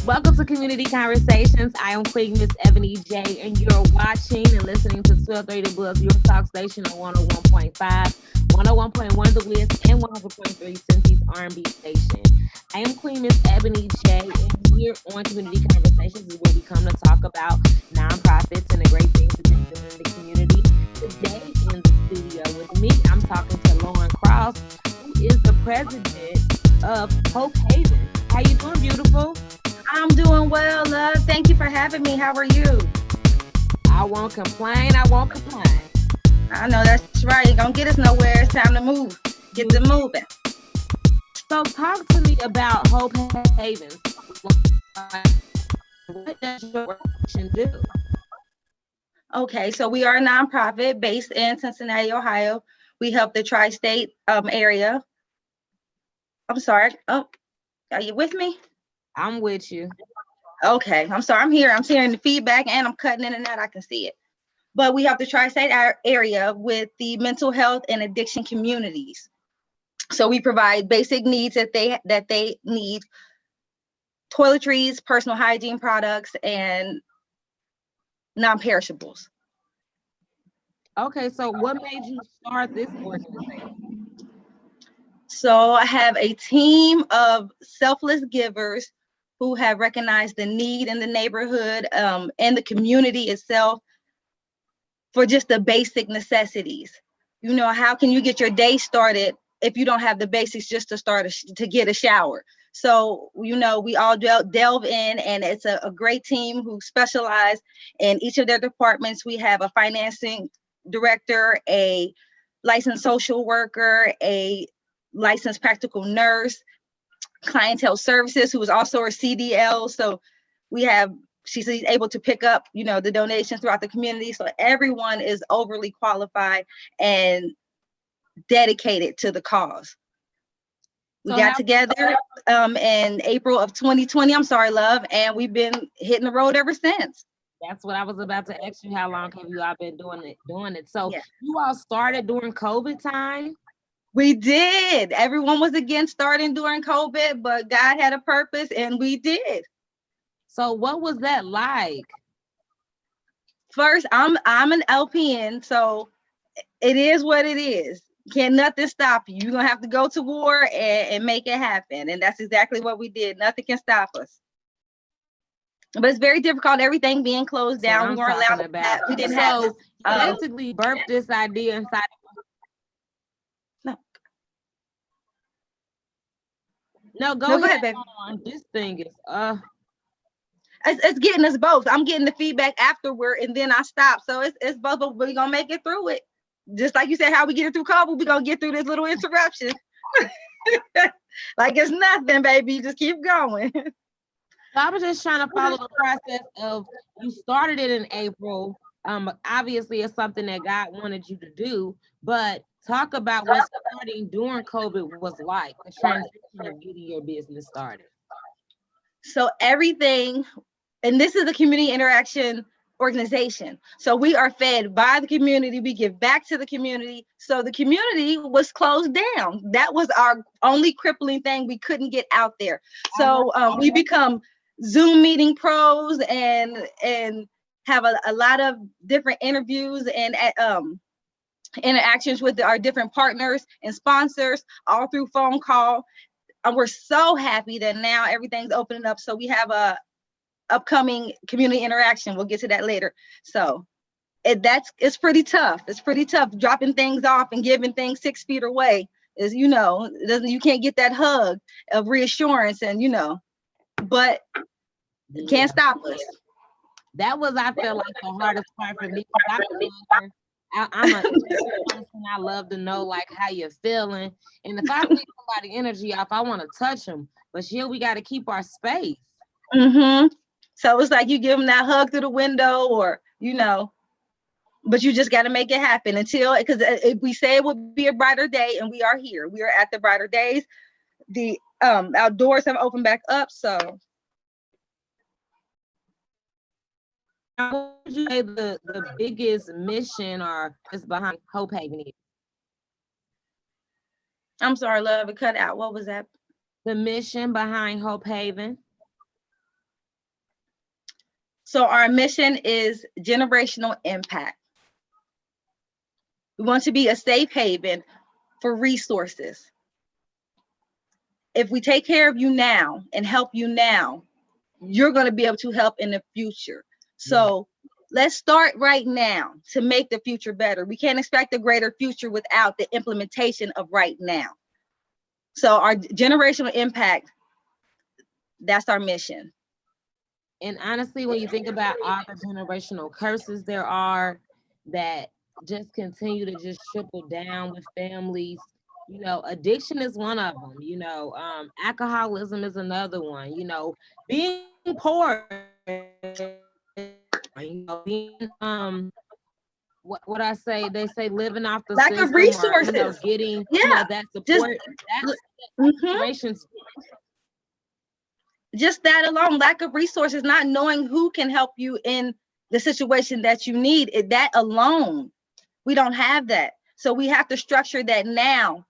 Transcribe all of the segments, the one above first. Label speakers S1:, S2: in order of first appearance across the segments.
S1: Welcome to Community Conversations. I am Queen Miss Ebony J, and you're watching and listening to 1230 Buzz, your talk station on 101.5, 101.1 The Wiz, and 100.3 Cincy's R&B station. I am Queen Miss Ebony J, and here on Community Conversations is where we come to talk about nonprofits and the great things that they're doing in the community. Today in the studio with me, I'm talking to Lauren Cross, who is the president of Hope Haven. How you doing, beautiful?
S2: I'm doing well, love. Thank you for having me. How are you?
S1: I won't complain. I won't complain.
S2: I know that's right. You're gonna get us nowhere. It's time to move. Get to moving.
S1: So talk to me about Hope Havens. What does your organization do?
S2: Okay, so we are a nonprofit based in Cincinnati, Ohio. We help the tri-state area. I'm sorry. Oh, are you with me?
S1: I'm with you.
S2: Okay, I'm sorry. I'm here. I'm hearing the feedback and I'm cutting in and out. I can see it. But we help the tri-state area with the mental health and addiction communities. So we provide basic needs that they need: toiletries, personal hygiene products, and non-perishables.
S1: Okay, so what made you start this organization?
S2: So I have a team of selfless givers who have recognized the need in the neighborhood and the community itself for just the basic necessities. You know, how can you get your day started if you don't have the basics just to to get a shower? So, you know, we all delve in, and it's a great team who specialize in each of their departments. We have a financing director, a licensed social worker, a licensed practical nurse, clientele services, who is also a CDL. So we have she's able to pick up, you know, the donations throughout the community. So everyone is overly qualified and dedicated to the cause. We got together in April of 2020. I'm sorry, love, and we've been hitting the road ever since.
S1: That's what I was about to ask you. How long have you all been doing it? So you all started during COVID time?
S2: We did. Everyone was against starting during COVID, but God had a purpose, and we did.
S1: So what was that like?
S2: First, I'm an LPN, so it is what it is. Can't nothing stop you. You're gonna have to go to war and make it happen. And that's exactly what we did. Nothing can stop us. But it's very difficult, everything being closed down. We weren't allowed
S1: about.
S2: We didn't
S1: have basically birthed this idea inside. No, go ahead, baby. This thing is
S2: it's getting us both. I'm getting the feedback afterward, and then I stop. So it's both, but we're gonna make it through it. Just like you said, how we get it through COVID, we're gonna get through this little interruption. Like it's nothing, baby. Just keep going.
S1: I was just trying to follow the process of, you started it in April. Obviously it's something that God wanted you to do, but talk about what starting during COVID was like, the transition of getting your business started.
S2: So everything, and this is a community interaction organization. So we are fed by the community. We give back to the community. So the community was closed down. That was our only crippling thing. We couldn't get out there. So we become Zoom meeting pros and have a lot of different interviews and interactions with our different partners and sponsors, all through phone call. And we're so happy that now everything's opening up. So we have a upcoming community interaction. We'll get to that later. So it's pretty tough. It's pretty tough dropping things off and giving things 6 feet away. Is, you know, you can't get that hug of reassurance, and, you know, but can't stop us.
S1: That was, I feel like, the hardest part for me. I'm a person. I love to know like how you're feeling, and if I pick somebody energy off, I want to touch them. But here we got to keep our space.
S2: So it's like you give them that hug through the window, or, you know, but you just got to make it happen until, because if we say it would be a brighter day, and we are here, we are at the brighter days. The outdoors have opened back up. So
S1: what would you say the biggest mission or is behind Hope Haven is?
S2: I'm sorry, love, it cut out. What was that?
S1: The mission behind Hope Haven.
S2: So our mission is generational impact. We want to be a safe haven for resources. If we take care of you now and help you now, you're going to be able to help in the future. So let's start right now to make the future better. We can't expect a greater future without the implementation of right now. So our generational impact, that's our mission.
S1: And honestly, when you think about all the generational curses there are that just continue to just trickle down with families, addiction is one of them. Alcoholism is another one. Being poor, being what I say, they say living off the
S2: Lack of
S1: system, or
S2: resources.
S1: getting that
S2: Just
S1: support. That's
S2: mhm.
S1: generations.
S2: Just that alone, lack of resources, not knowing who can help you in the situation that you need, that alone, we don't have that. So we have to structure that now.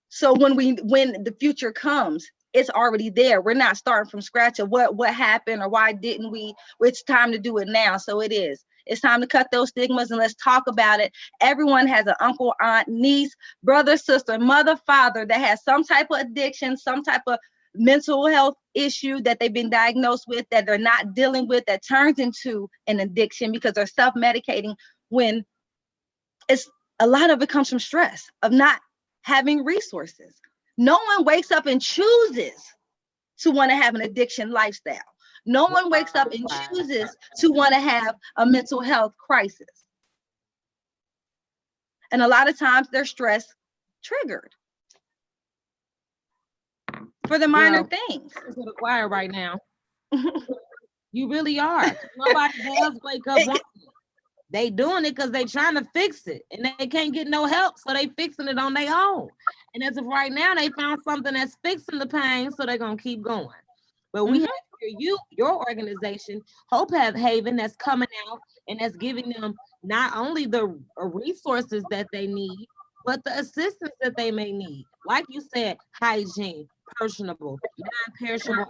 S2: So when the future comes, it's already there. We're not starting from scratch of what happened or why didn't we. It's time to do it now. So it is. It's time to cut those stigmas and let's talk about it. Everyone has an uncle, aunt, niece, brother, sister, mother, father that has some type of addiction, some type of mental health issue that they've been diagnosed with that they're not dealing with, that turns into an addiction because they're self-medicating, when it's a lot of it comes from stress of not having resources. No one wakes up and chooses to want to have an addiction lifestyle. No one wakes up and chooses to want to have a mental health crisis. And a lot of times they're stress triggered for the minor things.
S1: To the choir right now. You really are. Nobody does wake up wanting it. They doing it because they trying to fix it and they can't get no help, so they fixing it on their own. And as of right now, they found something that's fixing the pain, so they're gonna keep going. But we have your organization, Hope Haven, that's coming out and that's giving them not only the resources that they need, but the assistance that they may need. Like you said, hygiene, personable, non-perishable.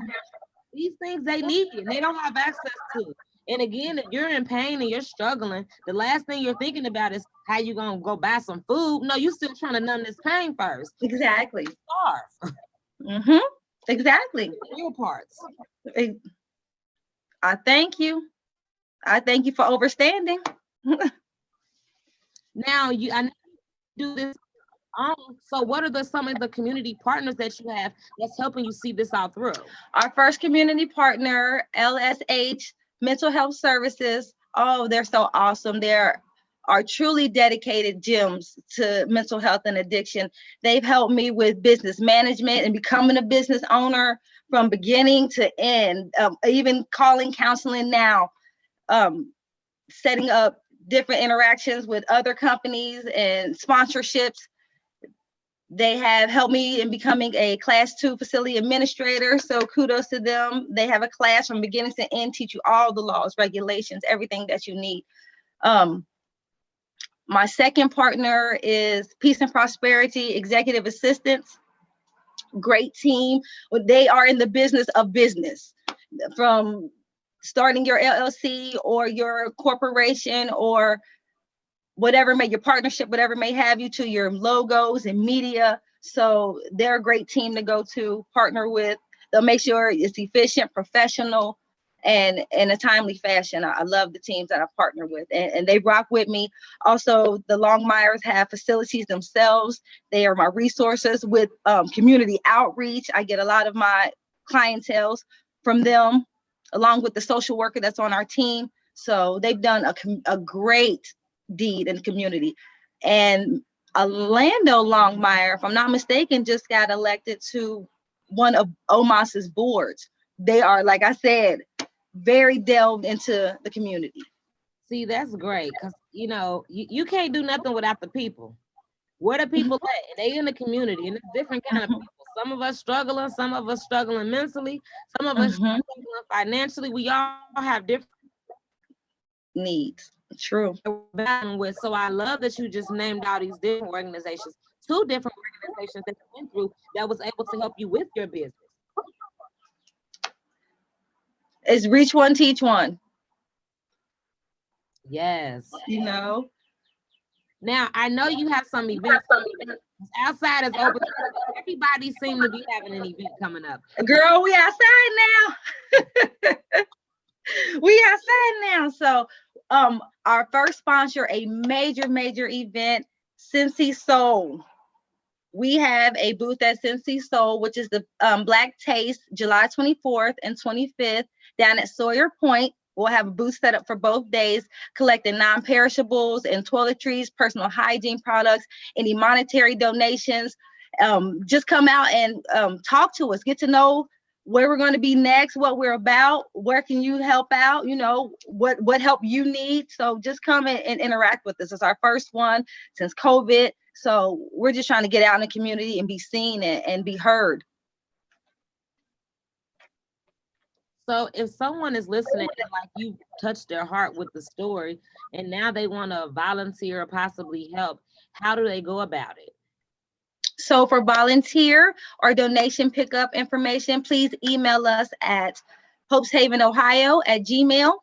S1: These things they need and they don't have access to. And again, if you're in pain and you're struggling, the last thing you're thinking about is how you gonna go buy some food. No, you're still trying to numb this pain first.
S2: Exactly.
S1: Starve.
S2: Exactly.
S1: Real parts.
S2: I thank you. I thank you for overstanding.
S1: Now I know you do this. So what are some of the community partners that you have that's helping you see this all through?
S2: Our first community partner, LSH Mental Health Services. Oh, they're so awesome. They're are truly dedicated gems to mental health and addiction. They've helped me with business management and becoming a business owner from beginning to end, even calling counseling now, setting up different interactions with other companies and sponsorships. They have helped me in becoming a Class 2 facility administrator, so kudos to them. They have a class from beginning to end, teach you all the laws, regulations, everything that you need. My second partner is Peace and Prosperity Executive Assistants. Great team. They are in the business of business, from starting your LLC or your corporation or whatever your partnership, whatever may have you, to your logos and media. So they're a great team to go to, partner with. They'll make sure it's efficient, professional, and in a timely fashion. I love the teams that I partner with, and they rock with me. Also, the Longmires have facilities themselves. They are my resources with community outreach. I get a lot of my clientele from them, along with the social worker that's on our team. So they've done a great deed in the community. And Orlando Longmire, if I'm not mistaken, just got elected to one of OMAS's boards. They are, like I said, very delved into the community.
S1: See, that's great, because you can't do nothing without the people. Where the people at? They in the community, and it's different kind of people. Some of us struggling, some of us struggling mentally, some of us struggling financially. We all have different
S2: needs. True.
S1: With. So I love that you just named all these different organizations, 2 different organizations that you went through that was able to help you with your business.
S2: It's reach one, teach one.
S1: Yes.
S2: you know.
S1: Now I know you have some events outside is open. Everybody seems to be having an event coming up.
S2: Girl, we outside now. We outside now. So our first sponsor, a major event, Cincy Soul. We have a booth at Cincy Soul, which is the Black Taste, July 24th and 25th down at Sawyer Point. We'll have a booth set up for both days, collecting non-perishables and toiletries, personal hygiene products, any monetary donations. Just come out and talk to us, get to know where we're going to be next, what we're about, where can you help out, you know, what help you need. So just come and interact with us. It's our first one since COVID. So we're just trying to get out in the community and be seen and be heard.
S1: So if someone is listening and like you touched their heart with the story and now they want to volunteer or possibly help, how do they go about it?
S2: So for volunteer or donation pickup information, please email us at hopeshavenohio@gmail.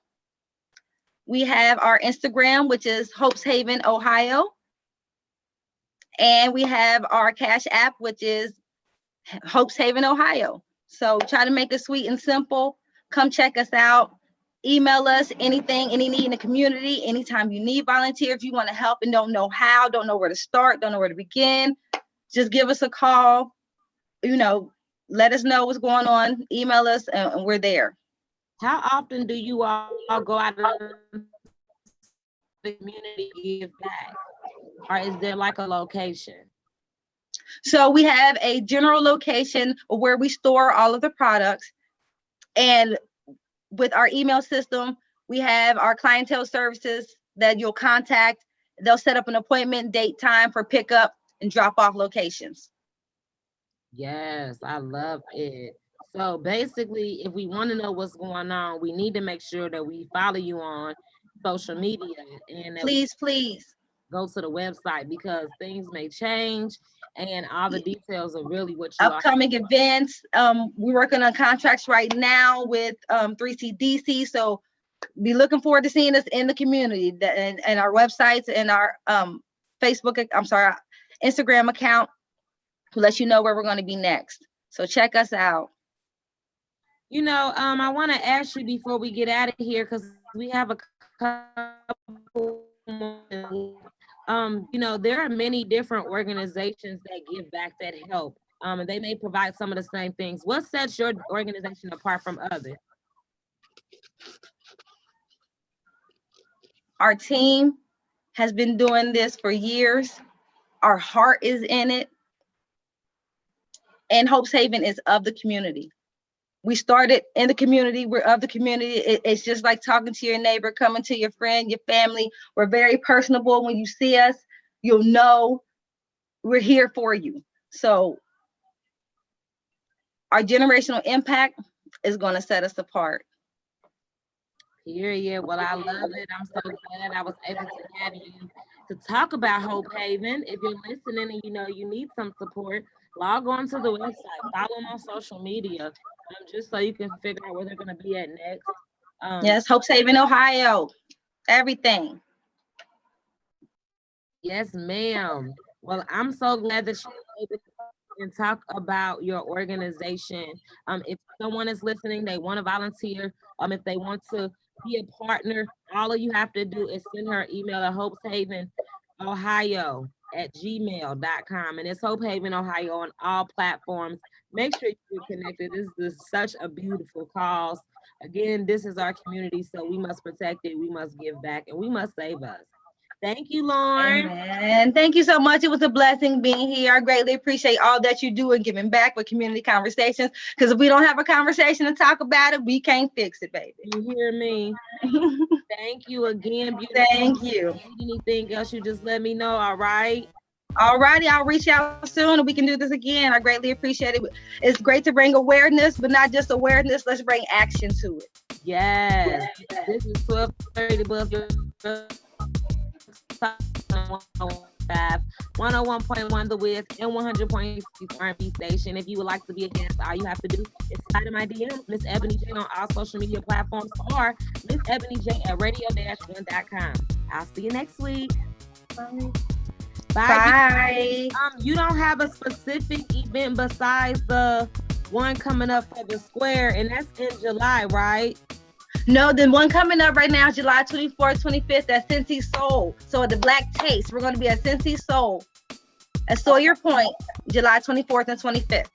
S2: We have our Instagram, which is Hopeshaven, Ohio. And we have our Cash App, which is Hopeshaven, Ohio. So try to make it sweet and simple. Come check us out. Email us anything, any need in the community, anytime you need volunteers, if you want to help and don't know how, don't know where to start, don't know where to begin, just give us a call. You know, let us know what's going on. Email us and we're there.
S1: How often do you all go out in the community to give back? Or is there like a location?
S2: So we have a general location where we store all of the products. And with our email system, we have our clientele services that you'll contact. They'll set up an appointment, date, time for pickup and drop off locations.
S1: Yes, I love it. So basically, if we want to know what's going on, we need to make sure that we follow you on social media and that
S2: please
S1: go to the website because things may change and all the details of really what you
S2: upcoming events. We're working on contracts right now with 3CDC. So be looking forward to seeing us in the community and our websites and our Instagram account to let you know where we're going to be next. So check us out.
S1: You know, I want to ask you before we get out of here, because we have a couple you know, there are many different organizations that give back, that help. And they may provide some of the same things. What sets your organization apart from others?
S2: Our team has been doing this for years. Our heart is in it. And Hopeshaven is of the community. We started in the community. We're of the community. It's just like talking to your neighbor, coming to your friend, your family. We're very personable. When you see us, you'll know we're here for you. So our generational impact is going to set us apart.
S1: Period. Well, I love it. I'm so glad I was able to have you to talk about Hopehaven. If you're listening and you know you need some support, log on to the website, follow them on social media, just so you can figure out where they're going to be at next.
S2: Yes, Hopeshaven, Ohio. Everything.
S1: Yes, ma'am. Well, I'm so glad that you're able to talk about your organization. If someone is listening, they want to volunteer, if they want to be a partner, all of you have to do is send her an email at hopeshavenohio@gmail.com. And it's Hopehaven, Ohio on all platforms. Make sure you're connected. This is such a beautiful cause. Again, this is our community, so we must protect it, we must give back, and we must save us. Thank you, Lauren.
S2: And thank you so much. It was a blessing being here. I greatly appreciate all that you do and giving back with community conversations. Because if we don't have a conversation to talk about it, we can't fix it, baby.
S1: You hear me? Thank you again.
S2: Thank you.
S1: Anything else, you just let me know, all right?
S2: All righty, I'll reach out soon and we can do this again. I greatly appreciate it. It's great to bring awareness, but not just awareness. Let's bring action to it.
S1: Yes. This is 1230 above your 101.1 The Wiz, and 100.6 R&B station. If you would like to be a guest, all you have to do is slide in my DM, Miss Ebony J, on all social media platforms, or Miss Ebony J at radio-1.com. I'll see you next week. Bye.
S2: Bye.
S1: You don't have a specific event besides the one coming up for the square, and that's in July, right?
S2: No, the one coming up right now is July 24th, 25th at Cincy Soul. So at the Black Taste, we're going to be at Cincy Soul at Sawyer Point, July 24th and 25th.